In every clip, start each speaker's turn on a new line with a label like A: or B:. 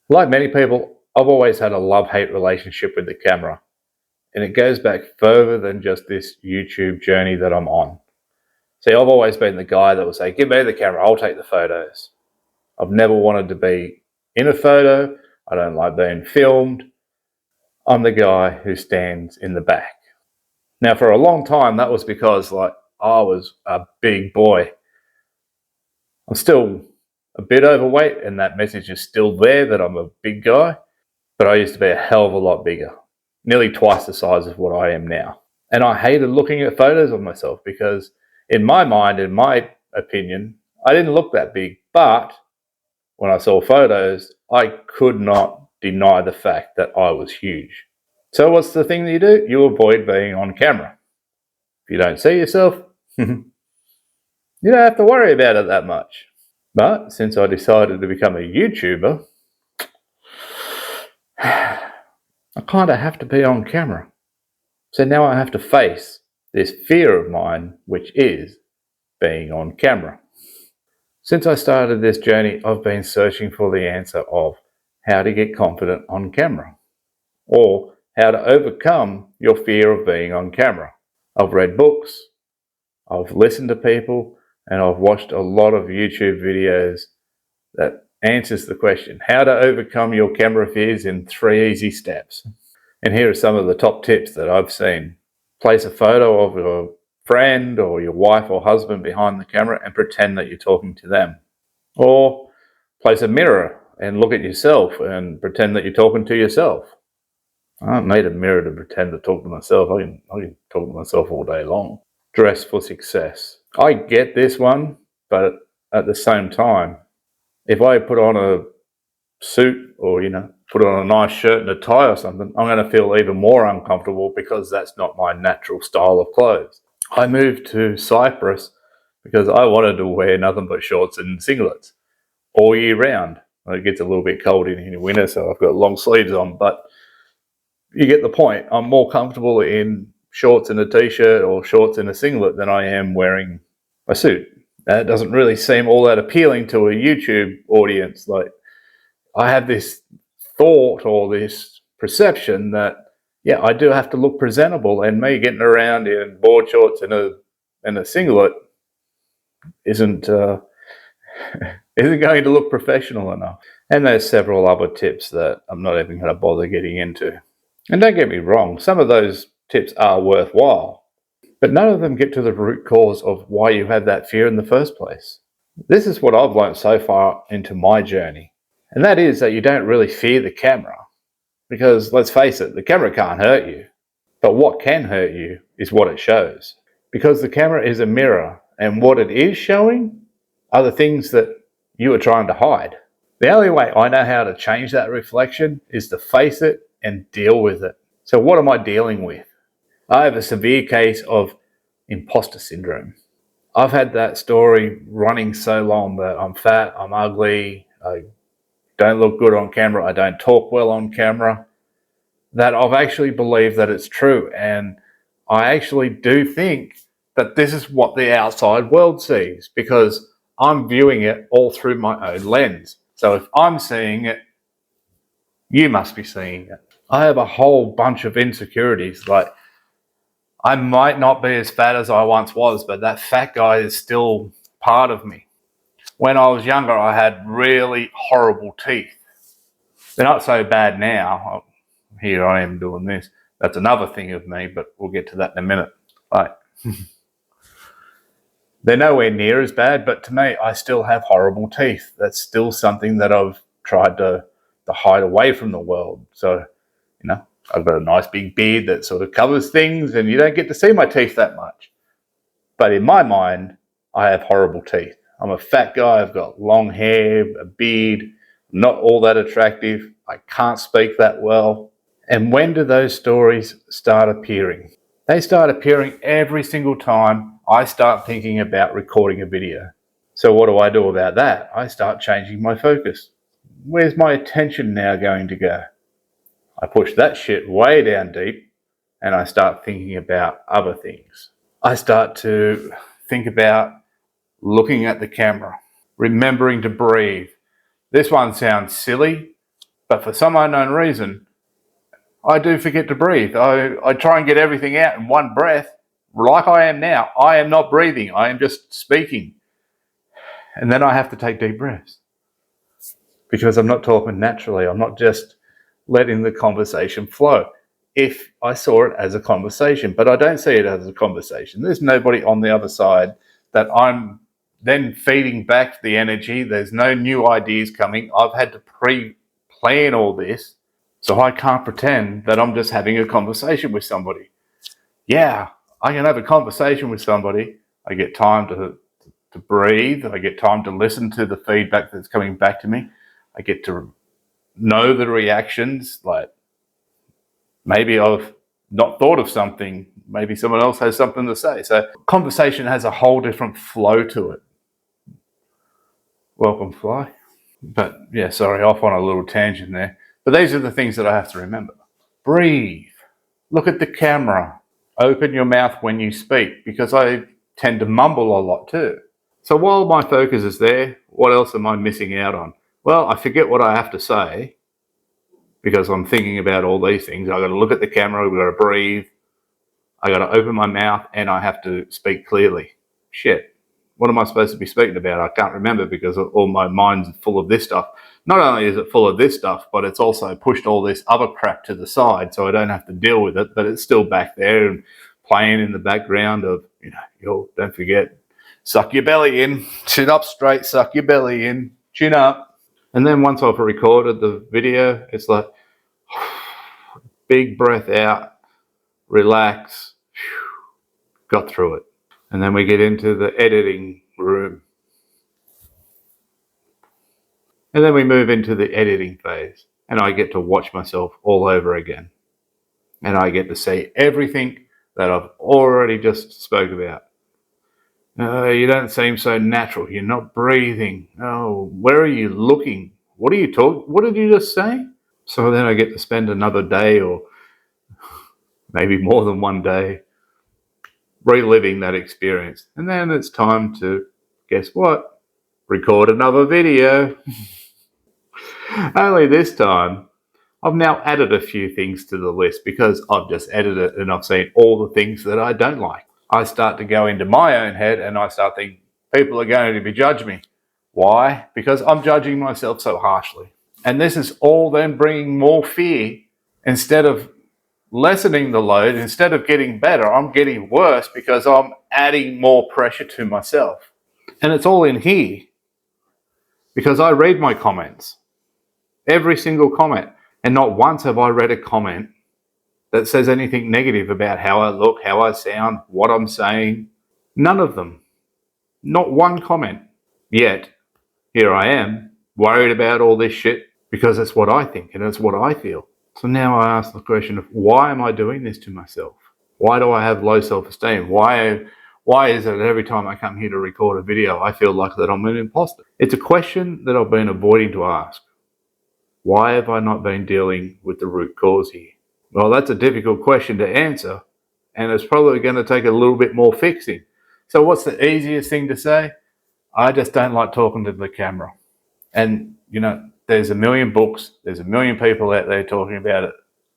A: Like many people, I've always had a love-hate relationship with the camera, and it goes back further than just this YouTube journey that I'm on. See, I've always been the guy that will say, give me the camera, I'll take the photos. I've never wanted to be in a photo. I don't like being filmed. I'm the guy who stands in the back. Now, for a long time, that was because I was a big boy. I'm still a bit overweight, and that message is still there that I'm a big guy, but I used to be a hell of a lot bigger, nearly twice the size of what I am now. And I hated looking at photos of myself because in my mind, in my opinion, I didn't look that big. But when I saw photos, I could not deny the fact that I was huge. So what's the thing that you do? You avoid being on camera. If you don't see yourself, you don't have to worry about it that much. But since I decided to become a YouTuber, I kind of have to be on camera. So now I have to face this fear of mine, which is being on camera. Since I started this journey, I've been searching for the answer of how to get confident on camera, or how to overcome your fear of being on camera. I've read books, I've listened to people, and I've watched a lot of YouTube videos that answers the question, how to overcome your camera fears in 3 easy steps. And here are some of the top tips that I've seen. Place a photo of your friend or your wife or husband behind the camera and pretend that you're talking to them. Or place a mirror and look at yourself and pretend that you're talking to yourself. I don't need a mirror to pretend to talk to myself. I can talk to myself all day long. Dress for success. I get this one, but at the same time, if I put on a suit or, put on a nice shirt and a tie or something, I'm going to feel even more uncomfortable because that's not my natural style of clothes. I moved to Cyprus because I wanted to wear nothing but shorts and singlets all year round. It gets a little bit cold in winter, so I've got long sleeves on, but you get the point. I'm more comfortable in shorts and a t-shirt or shorts and a singlet than I am wearing a suit. That doesn't really seem all that appealing to a YouTube audience. Like, I have this thought or this perception that, yeah, I do have to look presentable, and me getting around in board shorts and a singlet isn't going to look professional enough. And there's several other tips that I'm not even going to bother getting into. And don't get me wrong, some of those tips are worthwhile, but none of them get to the root cause of why you have that fear in the first place. This is what I've learned so far into my journey, and that is that you don't really fear the camera, because let's face it, the camera can't hurt you, but what can hurt you is what it shows, because the camera is a mirror, and what it is showing are the things that you are trying to hide. The only way I know how to change that reflection is to face it and deal with it. So what am I dealing with? I have a severe case of impostor syndrome. I've had that story running so long that I'm fat, I'm ugly, I don't look good on camera, I don't talk well on camera, that I've actually believed that it's true. And I actually do think that this is what the outside world sees, because I'm viewing it all through my own lens. So if I'm seeing it, you must be seeing it. I have a whole bunch of insecurities. Like, I might not be as fat as I once was, but that fat guy is still part of me. When I was younger, I had really horrible teeth. They're not so bad now. Here I am doing this. That's another thing of me, but we'll get to that in a minute. Right. They're nowhere near as bad, but to me, I still have horrible teeth. That's still something that I've tried to hide away from the world. So, I've got a nice big beard that sort of covers things, and you don't get to see my teeth that much. But in my mind, I have horrible teeth. I'm a fat guy. I've got long hair, a beard, not all that attractive. I can't speak that well. And when do those stories start appearing? They start appearing every single time I start thinking about recording a video. So what do I do about that? I start changing my focus. Where's my attention now going to go? I push that shit way down deep, and I start thinking about other things. I start to think about looking at the camera, remembering to breathe. This one sounds silly, But for some unknown reason, I do forget to breathe. I try and get everything out in one breath, like I am now. I am not breathing. I am just speaking. And then I have to take deep breaths because I'm not talking naturally. I'm not just letting the conversation flow. If I saw it as a conversation, but I don't see it as a conversation. There's nobody on the other side that I'm then feeding back the energy. There's no new ideas coming. I've had to pre-plan all this, so I can't pretend that I'm just having a conversation with somebody. Yeah, I can have a conversation with somebody. I get time to breathe. I get time to listen to the feedback that's coming back to me. I get to know the reactions. Like, maybe I've not thought of something. Maybe someone else has something to say. So conversation has a whole different flow to it. Welcome, Fly. But yeah, sorry, off on a little tangent there. But these are the things that I have to remember. Breathe. Look at the camera. Open your mouth when you speak, because I tend to mumble a lot too. So while my focus is there, what else am I missing out on? Well, I forget what I have to say because I'm thinking about all these things. I've got to look at the camera, I've got to breathe, I got to open my mouth, and I have to speak clearly. Shit. What am I supposed to be speaking about? I can't remember because all my mind's full of this stuff. Not only is it full of this stuff, but it's also pushed all this other crap to the side so I don't have to deal with it, but it's still back there and playing in the background of, yo, don't forget, suck your belly in, chin up straight, suck your belly in, chin up. And then once I've recorded the video, it's like, big breath out, relax, got through it. And then we get into the editing room. And then we move into the editing phase. And I get to watch myself all over again. And I get to see everything that I've already just spoke about. You don't seem so natural. You're not breathing. Oh, where are you looking? What are you talking? What did you just say? So then I get to spend another day, or maybe more than one day, reliving that experience. And then it's time to, guess what? Record another video. Only this time, I've now added a few things to the list because I've just edited it and I've seen all the things that I don't like. I start to go into my own head and I start thinking, people are going to be judging me. Why? Because I'm judging myself so harshly. And this is all then bringing more fear. Instead of lessening the load, instead of getting better, I'm getting worse because I'm adding more pressure to myself. And it's all in here because I read my comments, every single comment. And not once have I read a comment that says anything negative about how I look, how I sound, what I'm saying. None of them. Not one comment. Yet, here I am, worried about all this shit because it's what I think and it's what I feel. So now I ask the question of, why am I doing this to myself? Why do I have low self-esteem? Why is it that every time I come here to record a video, I feel like that I'm an imposter? It's a question that I've been avoiding to ask. Why have I not been dealing with the root cause here? Well, that's a difficult question to answer, and it's probably going to take a little bit more fixing. So what's the easiest thing to say? I just don't like talking to the camera. And, there's a million books, there's a million people out there talking about it,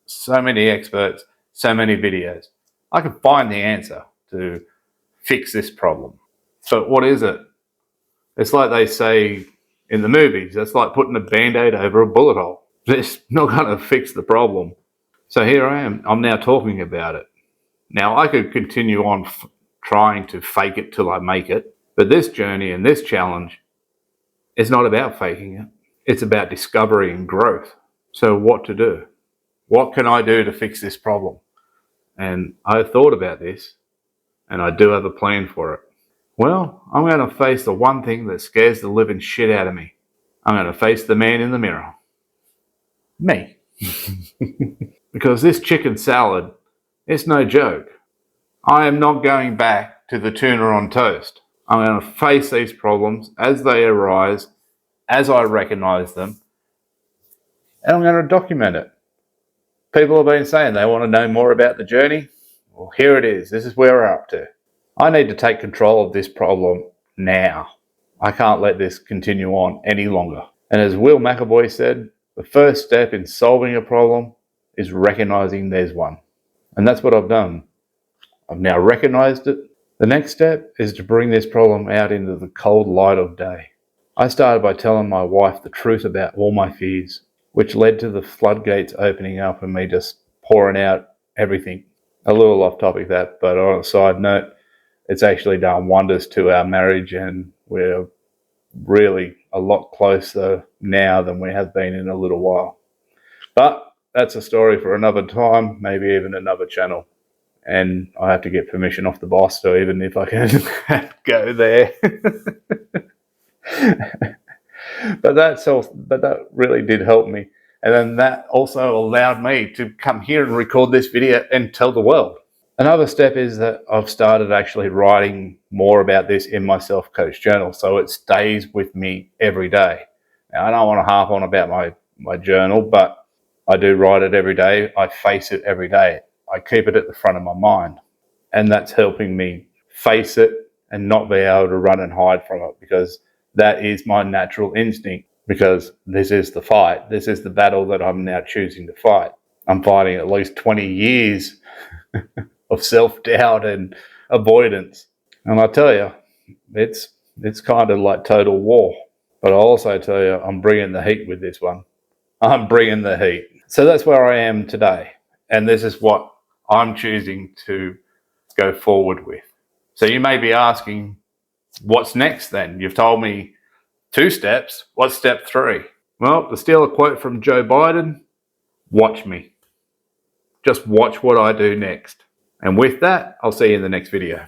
A: so many experts, so many videos. I can find the answer to fix this problem. But what is it? It's like they say in the movies, it's like putting a Band-Aid over a bullet hole. It's not going to fix the problem. So here I am. I'm now talking about it. Now, I could continue on trying to fake it till I make it, but this journey and this challenge is not about faking it. It's about discovery and growth. So what to do? What can I do to fix this problem? And I've thought about this, and I do have a plan for it. Well, I'm going to face the one thing that scares the living shit out of me. I'm going to face the man in the mirror. Me. Because this chicken salad, it's no joke. I am not going back to the tuna on toast. I'm going to face these problems as they arise, as I recognize them, and I'm going to document it. People have been saying they want to know more about the journey. Well, here it is. This is where we're up to. I need to take control of this problem now. I can't let this continue on any longer. And as Will McAvoy said, The first step in solving a problem is recognizing there's one. And that's what I've done. I've now recognized it. The next step is to bring this problem out into the cold light of day. I started by telling my wife the truth about all my fears, which led to the floodgates opening up and me just pouring out everything. A little off topic that, but on a side note, it's actually done wonders to our marriage, and we're really a lot closer now than we have been in a little while. But that's a story for another time, maybe even another channel. And I have to get permission off the boss, so even if I can go there. But that really did help me. And then that also allowed me to come here and record this video and tell the world. Another step is that I've started actually writing more about this in my self-coach journal, so it stays with me every day. Now, I don't want to harp on about my journal, but I do write it every day. I face it every day. I keep it at the front of my mind. And that's helping me face it and not be able to run and hide from it, because that is my natural instinct, because this is the fight. This is the battle that I'm now choosing to fight. I'm fighting at least 20 years of self-doubt and avoidance. And I tell you, it's kind of like total war. But I also tell you, I'm bringing the heat with this one. I'm bringing the heat. So that's where I am today. And this is what I'm choosing to go forward with. So you may be asking, what's next then? You've told me 2 steps. What's step 3? Well, to steal a quote from Joe Biden, watch me. Just watch what I do next. And with that, I'll see you in the next video.